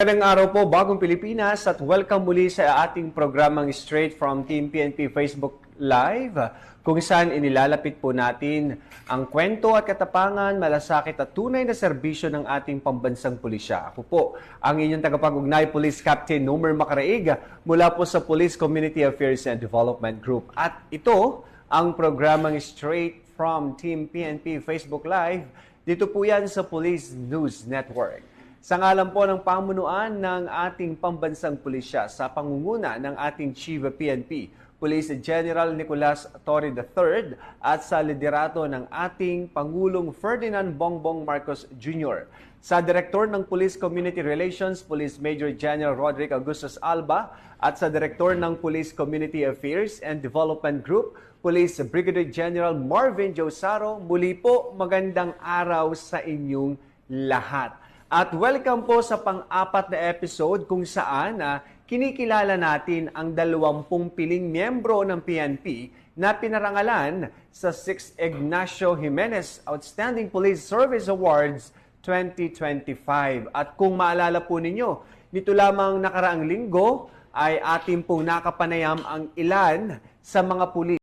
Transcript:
Magandang araw po, Bagong Pilipinas, at welcome muli sa ating programang Straight from Team PNP Facebook Live, kung saan inilalapit po natin ang kwento at katapangan, malasakit at tunay na serbisyo ng ating pambansang pulisya. Ako po ang inyong tagapag-ugnay, Police Captain Nomer Macaraig, mula po sa Police Community Affairs and Development Group. At ito ang programang Straight from Team PNP Facebook Live. Dito po yan sa Police News Network. Sa ngalan po ng pamunuan ng ating pambansang pulisya sa pangunguna ng ating Chief of PNP, Police General Nicolas Torre III, at sa liderato ng ating Pangulong Ferdinand Bongbong Marcos Jr., sa Direktor ng Police Community Relations, Police Major General Roderick Augustus Alba, at sa Direktor ng Police Community Affairs and Development Group, Police Brigadier General Marvin Josaro. Muli po, magandang araw sa inyong lahat. At welcome po sa pang-apat na episode kung saan kinikilala natin ang 20 piling miyembro ng PNP na pinarangalan sa 6th Ignacio Jimenez Outstanding Police Service Awards 2025. At kung maalala po ninyo, nito lamang nakaraang linggo ay ating pong nakapanayam ang ilan sa mga pulis